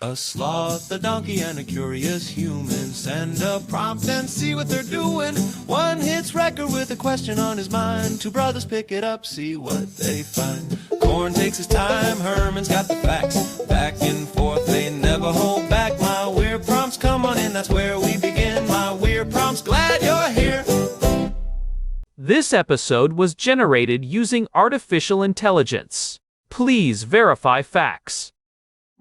A sloth, a donkey, and a curious human. Send a prompt and see what they're doing. One hits record with a question on his mind. Two brothers pick it up, see what they find. Corn takes his time, Herman's got the facts. Back and forth, they never hold back. My weird prompts, come on in, that's where we begin. My weird prompts, glad you're here. This episode was generated using artificial intelligence. Please verify facts.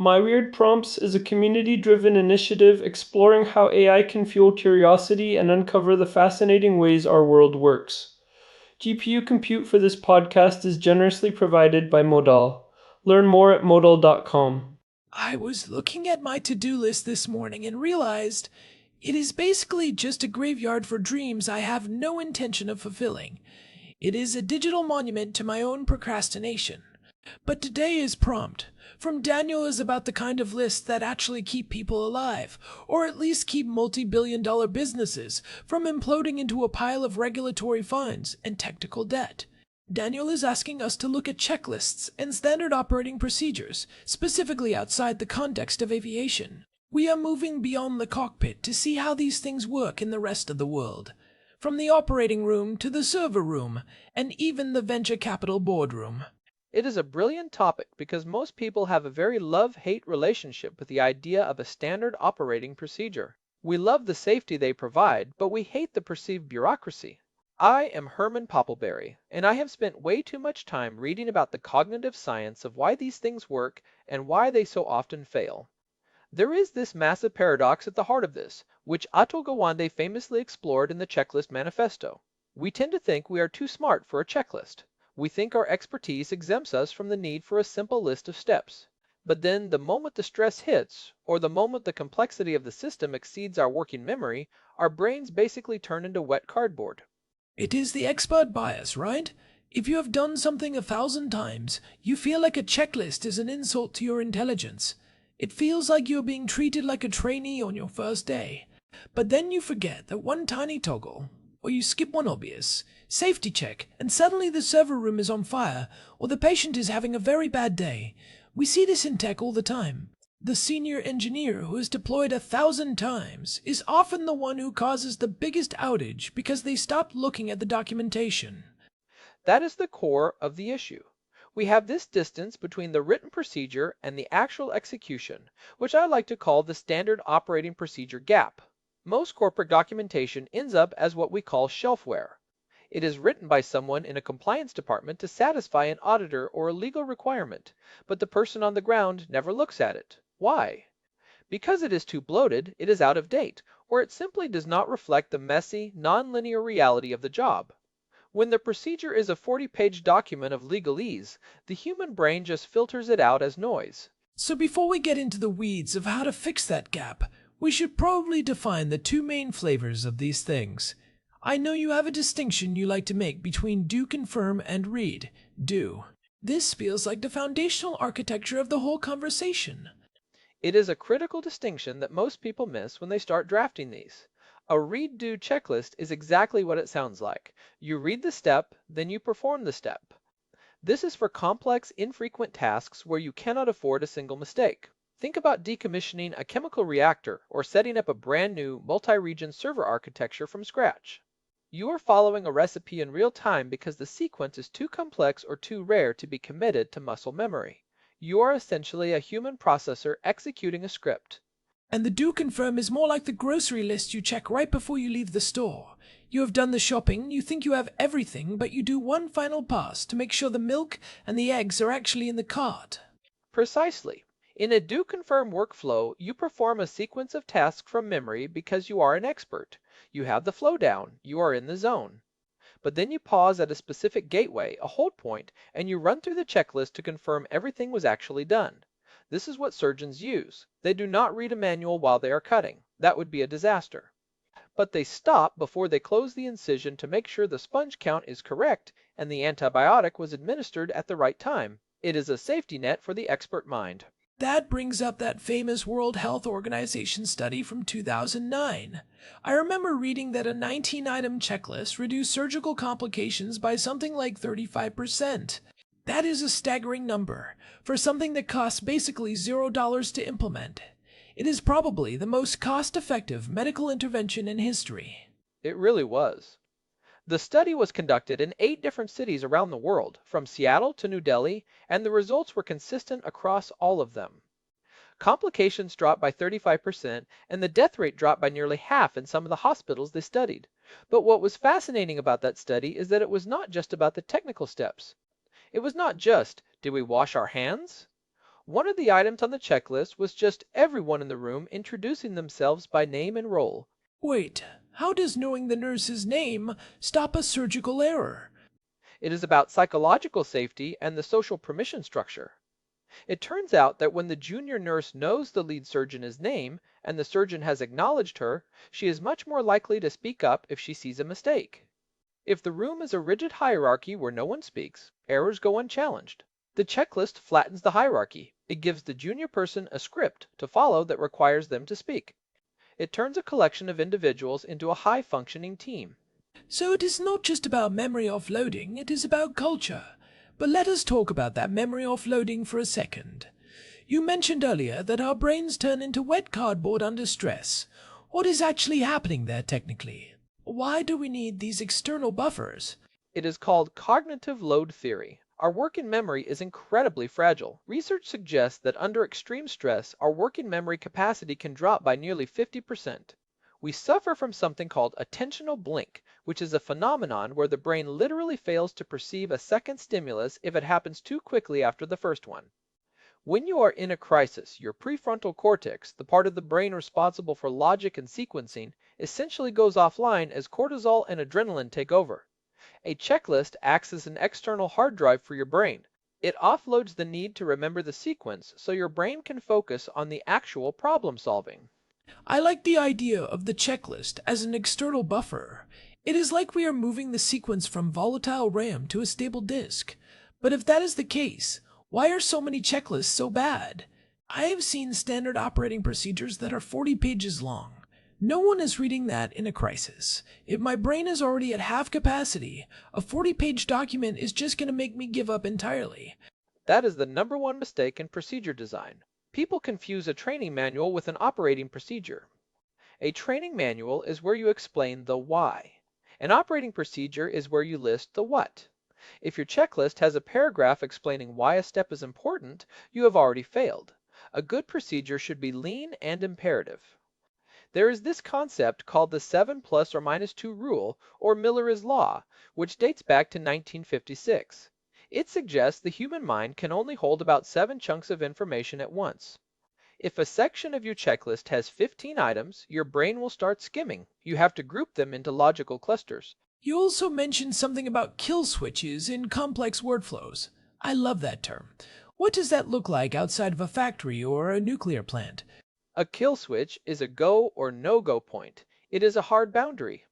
My Weird Prompts is a community-driven initiative exploring how AI can fuel curiosity and uncover the fascinating ways our world works. GPU compute for this podcast is generously provided by Modal. Learn more at modal.com. I was looking at my to-do list this morning and realized it is basically just a graveyard for dreams I have no intention of fulfilling. It is a digital monument to my own procrastination. But today's prompt from Daniel is about the kind of lists that actually keep people alive, or at least keep multi-billion-dollar businesses from imploding into a pile of regulatory fines and technical debt. Daniel is asking us to look at checklists and standard operating procedures, specifically outside the context of aviation. We are moving beyond the cockpit to see how these things work in the rest of the world, from the operating room to the server room, and even the venture capital boardroom. It is a brilliant topic because most people have a very love-hate relationship with the idea of a standard operating procedure. We love the safety they provide, but we hate the perceived bureaucracy. I am Herman Poppleberry, and I have spent way too much time reading about the cognitive science of why these things work and why they so often fail. There is this massive paradox at the heart of this, which Atul Gawande famously explored in the Checklist Manifesto. We tend to think we are too smart for a checklist. We think our expertise exempts us from the need for a simple list of steps. But then the moment the stress hits, or the moment the complexity of the system exceeds our working memory, our brains basically turn into wet cardboard. It is the expert bias, right? If you have done something 1,000 times, you feel like a checklist is an insult to your intelligence. It feels like you're being treated like a trainee on your first day. But then you forget that one tiny toggle, or you skip one obvious safety check, and suddenly the server room is on fire, or the patient is having a very bad day. We see this in tech all the time. The senior engineer who is deployed 1,000 times is often the one who causes the biggest outage because they stopped looking at the documentation. That is the core of the issue. We have this distance between the written procedure and the actual execution, which I like to call the standard operating procedure gap. Most corporate documentation ends up as what we call shelfware. It is written by someone in a compliance department to satisfy an auditor or a legal requirement, but the person on the ground never looks at it. Why? Because it is too bloated, it is out of date, or it simply does not reflect the messy, non-linear reality of the job. When the procedure is a 40-page document of legalese, the human brain just filters it out as noise. So before we get into the weeds of how to fix that gap, we should probably define the two main flavors of these things. I know you have a distinction you like to make between do, confirm, and read. Do. This feels like the foundational architecture of the whole conversation. It is a critical distinction that most people miss when they start drafting these. A read-do checklist is exactly what it sounds like. You read the step, then you perform the step. This is for complex, infrequent tasks where you cannot afford a single mistake. Think about decommissioning a chemical reactor or setting up a brand new multi-region server architecture from scratch. You are following a recipe in real time because the sequence is too complex or too rare to be committed to muscle memory. You are essentially a human processor executing a script. And the do confirm is more like the grocery list you check right before you leave the store. You have done the shopping, you think you have everything, but you do one final pass to make sure the milk and the eggs are actually in the cart. Precisely. In a do confirm workflow, you perform a sequence of tasks from memory because you are an expert. You have the flow down, you are in the zone. But then you pause at a specific gateway, a hold point, and you run through the checklist to confirm everything was actually done. This is what surgeons use. They do not read a manual while they are cutting. That would be a disaster. But they stop before they close the incision to make sure the sponge count is correct and the antibiotic was administered at the right time. It is a safety net for the expert mind. That brings up that famous World Health Organization study from 2009. I remember reading that a 19-item checklist reduced surgical complications by something like 35%. That is a staggering number for something that costs basically $0 to implement. It is probably the most cost-effective medical intervention in history. It really was. The study was conducted in 8 different cities around the world, from Seattle to New Delhi, and the results were consistent across all of them. Complications dropped by 35%, and the death rate dropped by nearly half in some of the hospitals they studied. But what was fascinating about that study is that it was not just about the technical steps. It was not just, did we wash our hands? One of the items on the checklist was just everyone in the room introducing themselves by name and role. Wait, how does knowing the nurse's name stop a surgical error? It is about psychological safety and the social permission structure. It turns out that when the junior nurse knows the lead surgeon's name and the surgeon has acknowledged her, she is much more likely to speak up if she sees a mistake. If the room is a rigid hierarchy where no one speaks, errors go unchallenged. The checklist flattens the hierarchy. It gives the junior person a script to follow that requires them to speak. It turns a collection of individuals into a high-functioning team. So it is not just about memory offloading, it is about culture. But let us talk about that memory offloading for a second. You mentioned earlier that our brains turn into wet cardboard under stress. What is actually happening there technically? Why do we need these external buffers? It is called cognitive load theory. Our working memory is incredibly fragile. Research suggests that under extreme stress, our working memory capacity can drop by nearly 50%. We suffer from something called attentional blink, which is a phenomenon where the brain literally fails to perceive a second stimulus if it happens too quickly after the first one. When you are in a crisis, your prefrontal cortex, the part of the brain responsible for logic and sequencing, essentially goes offline as cortisol and adrenaline take over. A checklist acts as an external hard drive for your brain. It offloads the need to remember the sequence so your brain can focus on the actual problem solving. I like the idea of the checklist as an external buffer. It is like we are moving the sequence from volatile RAM to a stable disk. But if that is the case, why are so many checklists so bad? I have seen standard operating procedures that are 40 pages long. No one is reading that in a crisis. If my brain is already at half capacity, a 40-page document is just going to make me give up entirely. That is the #1 mistake in procedure design. People confuse a training manual with an operating procedure. A training manual is where you explain the why. An operating procedure is where you list the what. If your checklist has a paragraph explaining why a step is important, you have already failed. A good procedure should be lean and imperative. There is this concept called the 7 plus or minus 2 rule, or Miller's law, which dates back to 1956. It suggests the human mind can only hold about 7 chunks of information at once. If a section of your checklist has 15 items, your brain will start skimming. You have to group them into logical clusters. You also mentioned something about kill switches in complex workflows. I love that term. What does that look like outside of a factory or a nuclear plant? A kill switch is a go or no-go point. It is a hard boundary.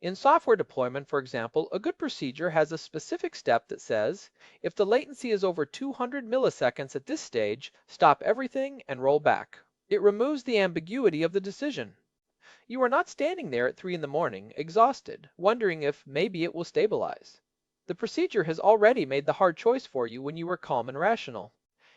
In software deployment, for example, a good procedure has a specific step that says, if the latency is over 200 milliseconds at this stage, stop everything and roll back. It removes the ambiguity of the decision. You are not standing there at 3 in the morning, exhausted, wondering if maybe it will stabilize. The procedure has already made the hard choice for you when you were calm and rational.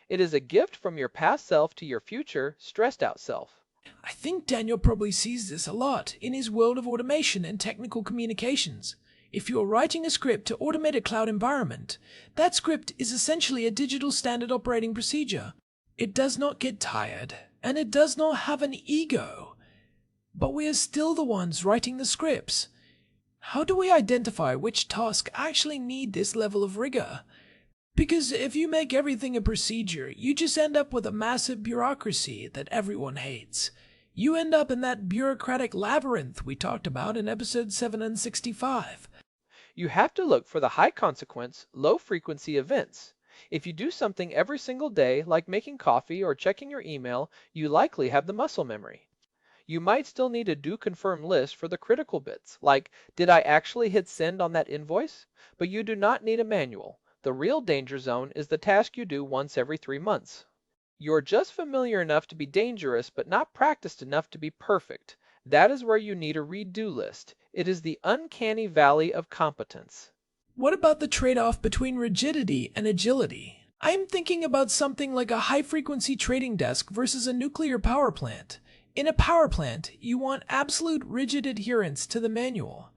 It is a gift from your past self to your future, stressed out self. I think Daniel probably sees this a lot in his world of automation and technical communications. If you are writing a script to automate a cloud environment, that script is essentially a digital standard operating procedure. It does not get tired, and it does not have an ego. But we are still the ones writing the scripts. How do we identify which tasks actually need this level of rigor? Because if you make everything a procedure, you just end up with a massive bureaucracy that everyone hates. You end up in that bureaucratic labyrinth we talked about in episode 765. You have to look for the high consequence, low frequency events. If you do something every single day, like making coffee or checking your email, you likely have the muscle memory. You might still need a do confirm list for the critical bits, like, did I actually hit send on that invoice? But you do not need a manual. The real danger zone is the task you do once every 3 months. You're just familiar enough to be dangerous, but not practiced enough to be perfect. That is where you need a redo list. It is the uncanny valley of competence. What about the trade-off between rigidity and agility? I'm thinking about something like a high-frequency trading desk versus a nuclear power plant. In a power plant, you want absolute rigid adherence to the manual.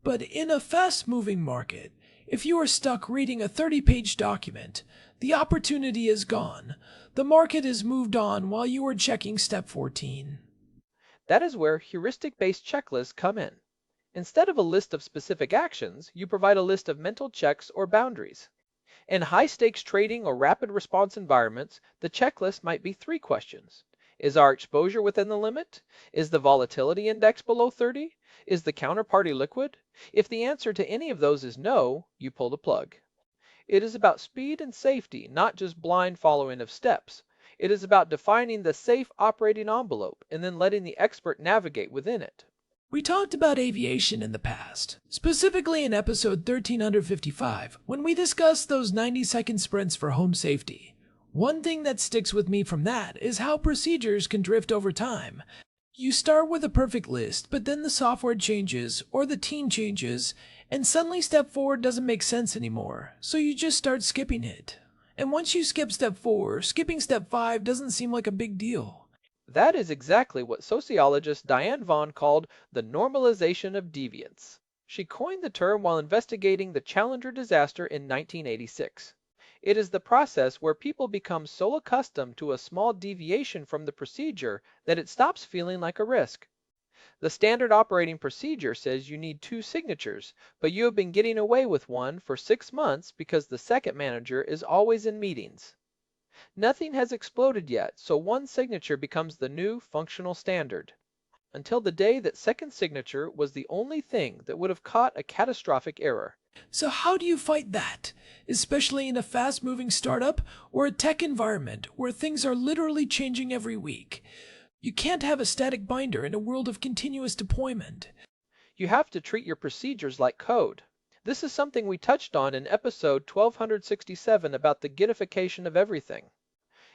But in a fast-moving market, if you are stuck reading a 30-page document, the opportunity is gone. The market has moved on while you are checking step 14. That is where heuristic-based checklists come in. Instead of a list of specific actions, you provide a list of mental checks or boundaries. In high-stakes trading or rapid response environments, the checklist might be 3 questions. Is our exposure within the limit? Is the volatility index below 30? Is the counterparty liquid? If the answer to any of those is no, you pull the plug. It is about speed and safety, not just blind following of steps. It is about defining the safe operating envelope and then letting the expert navigate within it. We talked about aviation in the past, specifically in episode 1355, when we discussed those 90-second sprints for home safety. One thing that sticks with me from that is how procedures can drift over time. You start with a perfect list, but then the software changes, or the team changes, and suddenly step 4 doesn't make sense anymore, so you just start skipping it. And once you skip step 4, skipping step 5 doesn't seem like a big deal. That is exactly what sociologist Diane Vaughan called the normalization of deviance. She coined the term while investigating the Challenger disaster in 1986. It is the process where people become so accustomed to a small deviation from the procedure that it stops feeling like a risk. The standard operating procedure says you need 2 signatures, but you have been getting away with one for 6 months because the second manager is always in meetings. Nothing has exploded yet, so one signature becomes the new functional standard. Until the day that second signature was the only thing that would have caught a catastrophic error. So how do you fight that, especially in a fast-moving startup or a tech environment where things are literally changing every week? You can't have a static binder in a world of continuous deployment. You have to treat your procedures like code. This is something we touched on in episode 1267 about the gitification of everything.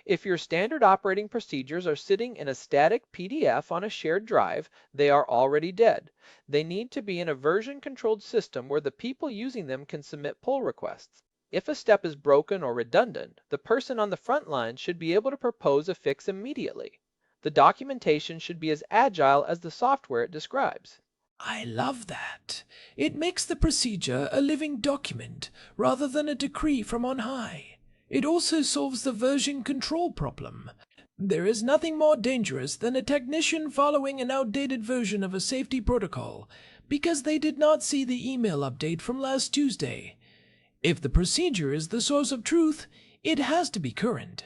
If your standard operating procedures are sitting in a static PDF on a shared drive, they are already dead. They need to be in a version-controlled system where the people using them can submit pull requests. If a step is broken or redundant, the person on the front line should be able to propose a fix immediately. The documentation should be as agile as the software it describes. I love that. It makes the procedure a living document rather than a decree from on high. It also solves the version control problem. There is nothing more dangerous than a technician following an outdated version of a safety protocol because they did not see the email update from last Tuesday. If the procedure is the source of truth, it has to be current.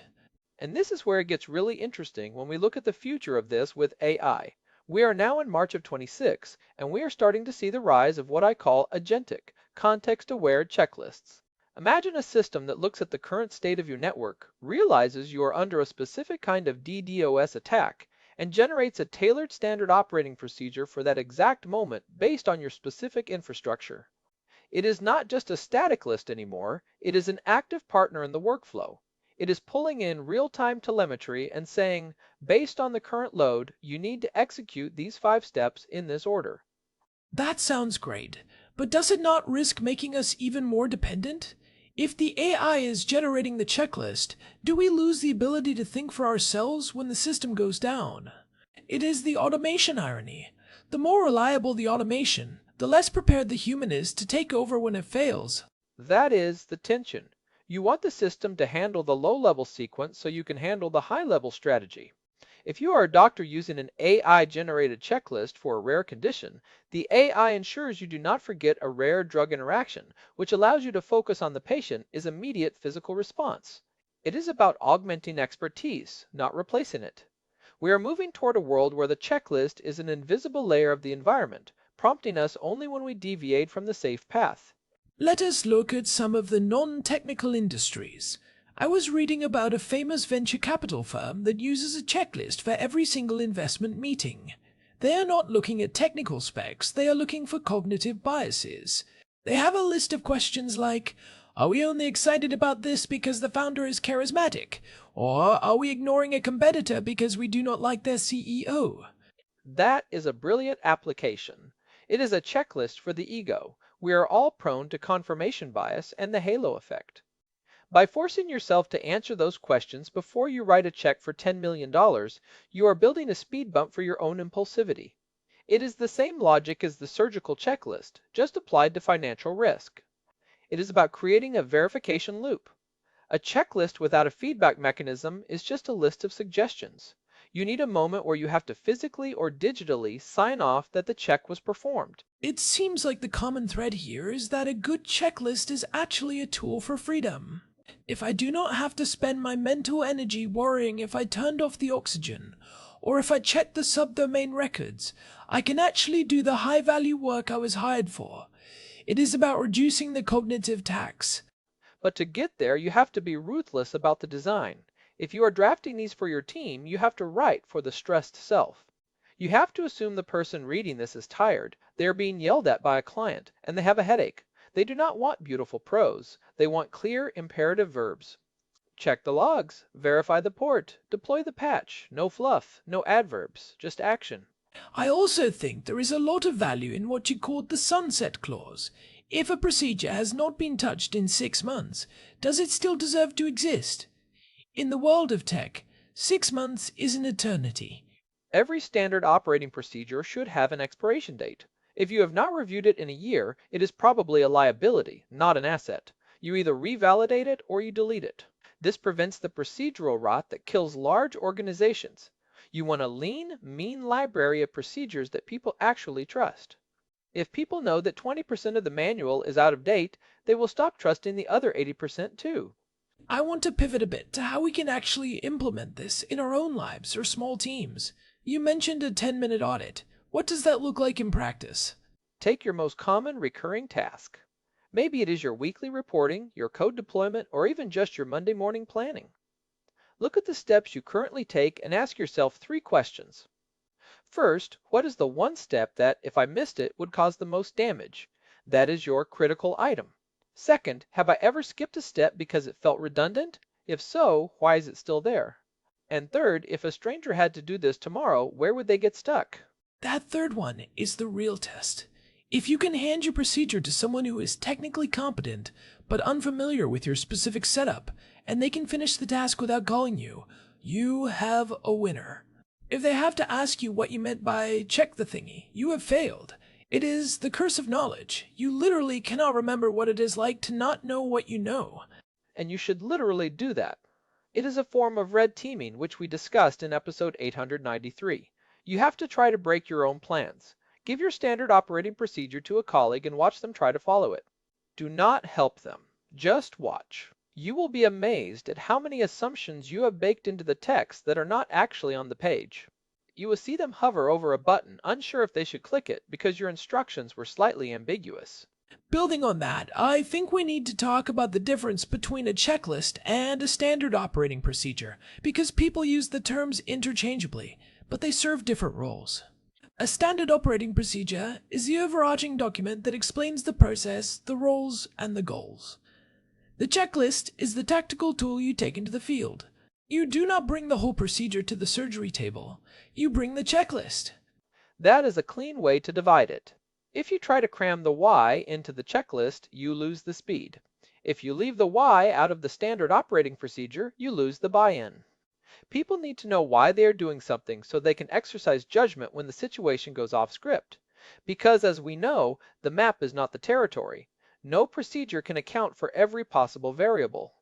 And this is where it gets really interesting when we look at the future of this with AI. We are now in March of 26, and we are starting to see the rise of what I call agentic, context-aware checklists. Imagine a system that looks at the current state of your network, realizes you are under a specific kind of DDoS attack, and generates a tailored standard operating procedure for that exact moment based on your specific infrastructure. It is not just a static list anymore, it is an active partner in the workflow. It is pulling in real-time telemetry and saying, based on the current load, you need to execute these 5 steps in this order. That sounds great, but does it not risk making us even more dependent? If the AI is generating the checklist, do we lose the ability to think for ourselves when the system goes down? It is the automation irony. The more reliable the automation, the less prepared the human is to take over when it fails. That is the tension. You want the system to handle the low-level sequence so you can handle the high-level strategy. If you are a doctor using an AI-generated checklist for a rare condition, the AI ensures you do not forget a rare drug interaction, which allows you to focus on the patient's immediate physical response. It is about augmenting expertise, not replacing it. We are moving toward a world where the checklist is an invisible layer of the environment, prompting us only when we deviate from the safe path. Let us look at some of the non-technical industries. I was reading about a famous venture capital firm that uses a checklist for every single investment meeting. They are not looking at technical specs, they are looking for cognitive biases. They have a list of questions like, are we only excited about this because the founder is charismatic? Or are we ignoring a competitor because we do not like their CEO? That is a brilliant application. It is a checklist for the ego. We are all prone to confirmation bias and the halo effect. By forcing yourself to answer those questions before you write a check for $10 million, you are building a speed bump for your own impulsivity. It is the same logic as the surgical checklist, just applied to financial risk. It is about creating a verification loop. A checklist without a feedback mechanism is just a list of suggestions. You need a moment where you have to physically or digitally sign off that the check was performed. It seems like the common thread here is that a good checklist is actually a tool for freedom. If I do not have to spend my mental energy worrying if I turned off the oxygen, or if I checked the subdomain records, I can actually do the high-value work I was hired for. It is about reducing the cognitive tax. But to get there, you have to be ruthless about the design. If you are drafting these for your team, you have to write for the stressed self. You have to assume the person reading this is tired, they are being yelled at by a client, and they have a headache. They do not want beautiful prose. They want clear, imperative verbs. Check the logs, verify the port, deploy the patch, no fluff, no adverbs, just action. I also think there is a lot of value in what you called the sunset clause. If a procedure has not been touched in 6 months, does it still deserve to exist? In the world of tech, 6 months is an eternity. Every standard operating procedure should have an expiration date. If you have not reviewed it in a year, it is probably a liability, not an asset. You either revalidate it or you delete it. This prevents the procedural rot that kills large organizations. You want a lean, mean library of procedures that people actually trust. If people know that 20% of the manual is out of date, they will stop trusting the other 80% too. I want to pivot a bit to how we can actually implement this in our own lives or small teams. You mentioned a 10-minute audit. What does that look like in practice? Take your most common recurring task. Maybe it is your weekly reporting, your code deployment, or even just your Monday morning planning. Look at the steps you currently take and ask yourself 3 questions. First, what is the one step that, if I missed it, would cause the most damage? That is your critical item. Second, have I ever skipped a step because it felt redundant? If so, why is it still there? And third, if a stranger had to do this tomorrow, where would they get stuck? That third one is the real test. If you can hand your procedure to someone who is technically competent, but unfamiliar with your specific setup, and they can finish the task without calling you, you have a winner. If they have to ask you what you meant by check the thingy, you have failed. It is the curse of knowledge. You literally cannot remember what it is like to not know what you know. And you should literally do that. It is a form of red teaming, which we discussed in episode 893. You have to try to break your own plans. Give your standard operating procedure to a colleague and watch them try to follow it. Do not help them. Just watch. You will be amazed at how many assumptions you have baked into the text that are not actually on the page. You will see them hover over a button, unsure if they should click it because your instructions were slightly ambiguous. Building on that, I think we need to talk about the difference between a checklist and a standard operating procedure, because people use the terms interchangeably, but they serve different roles. A standard operating procedure is the overarching document that explains the process, the roles, and the goals. The checklist is the tactical tool you take into the field. You do not bring the whole procedure to the surgery table. You bring the checklist. That is a clean way to divide it. If you try to cram the why into the checklist, you lose the speed. If you leave the why out of the standard operating procedure, you lose the buy-in. People need to know why they are doing something so they can exercise judgment when the situation goes off script. Because, as we know, the map is not the territory. No procedure can account for every possible variable.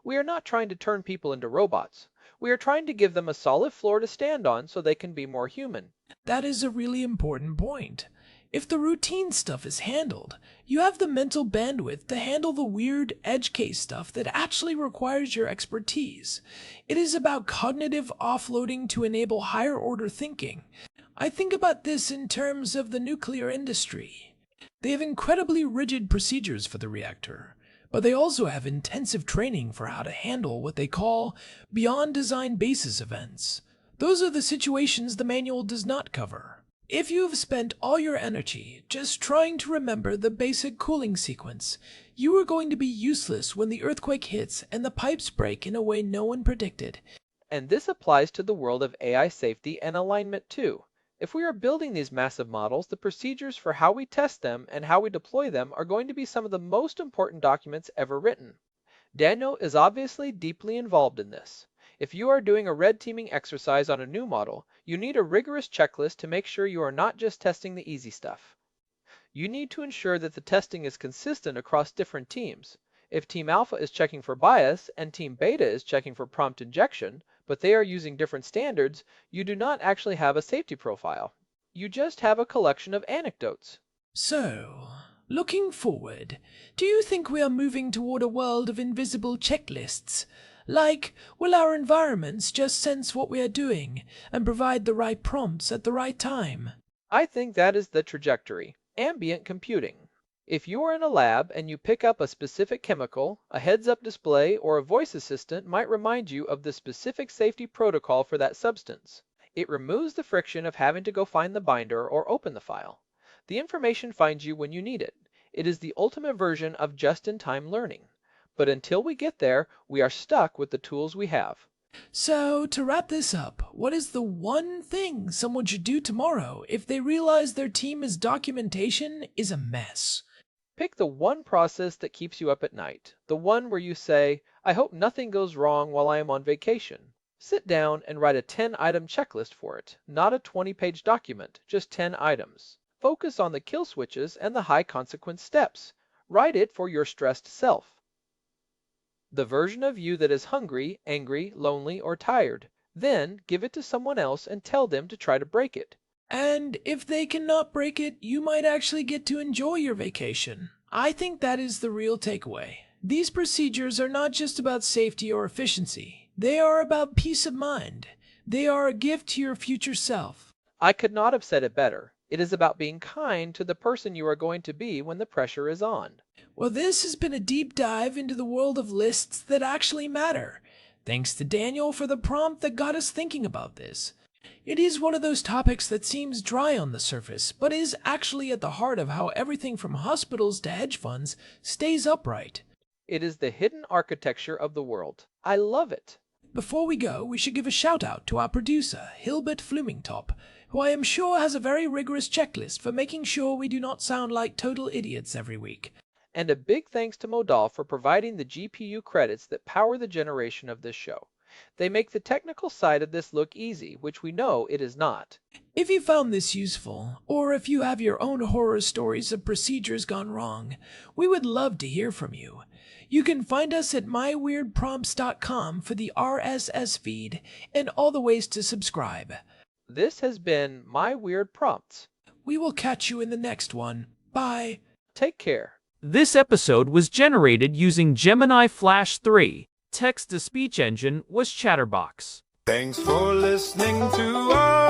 We are not trying to turn people into robots. We are trying to give them a solid floor to stand on so they can be more human. That is a really important point. If the routine stuff is handled, you have the mental bandwidth to handle the weird edge case stuff that actually requires your expertise. It is about cognitive offloading to enable higher order thinking. I think about this in terms of the nuclear industry. They have incredibly rigid procedures for the reactor, but they also have intensive training for how to handle what they call beyond design basis events. Those are the situations the manual does not cover. If you have spent all your energy just trying to remember the basic cooling sequence, you are going to be useless when the earthquake hits and the pipes break in a way no one predicted. And this applies to the world of AI safety and alignment too. If we are building these massive models, the procedures for how we test them and how we deploy them are going to be some of the most important documents ever written. Daniel is obviously deeply involved in this. If you are doing a red teaming exercise on a new model, you need a rigorous checklist to make sure you are not just testing the easy stuff. You need to ensure that the testing is consistent across different teams. If Team Alpha is checking for bias and Team Beta is checking for prompt injection, but they are using different standards, you do not actually have a safety profile. You just have a collection of anecdotes. So, looking forward, do you think we are moving toward a world of invisible checklists? Like, will our environments just sense what we are doing and provide the right prompts at the right time? I think that is the trajectory. Ambient computing. If you are in a lab and you pick up a specific chemical, a heads-up display or a voice assistant might remind you of the specific safety protocol for that substance. It removes the friction of having to go find the binder or open the file. The information finds you when you need it. It is the ultimate version of just-in-time learning. But until we get there, we are stuck with the tools we have. So, to wrap this up, what is the one thing someone should do tomorrow if they realize their team's documentation is a mess? Pick the one process that keeps you up at night, the one where you say, I hope nothing goes wrong while I am on vacation. Sit down and write a 10-item checklist for it, not a 20-page document, just 10 items. Focus on the kill switches and the high consequence steps. Write it for your stressed self. The version of you that is hungry, angry, lonely, or tired. Then give it to someone else and tell them to try to break it. And if they cannot break it, you might actually get to enjoy your vacation. I think that is the real takeaway. These procedures are not just about safety or efficiency. They are about peace of mind. They are a gift to your future self. I could not have said it better. It is about being kind to the person you are going to be when the pressure is on. Well, this has been a deep dive into the world of lists that actually matter. Thanks to Daniel for the prompt that got us thinking about this. It is one of those topics that seems dry on the surface, but is actually at the heart of how everything from hospitals to hedge funds stays upright. It is the hidden architecture of the world. I love it. Before we go, we should give a shout out to our producer, Hilbert Flumingtop, who I am sure has a very rigorous checklist for making sure we do not sound like total idiots every week. And a big thanks to Modal for providing the GPU credits that power the generation of this show. They make the technical side of this look easy, which we know it is not. If you found this useful, or if you have your own horror stories of procedures gone wrong, we would love to hear from you. You can find us at myweirdprompts.com for the RSS feed and all the ways to subscribe. This has been My Weird Prompts. We will catch you in the next one. Bye. Take care. This episode was generated using Gemini Flash 3. Text-to-speech engine was Chatterbox. Thanks for listening to our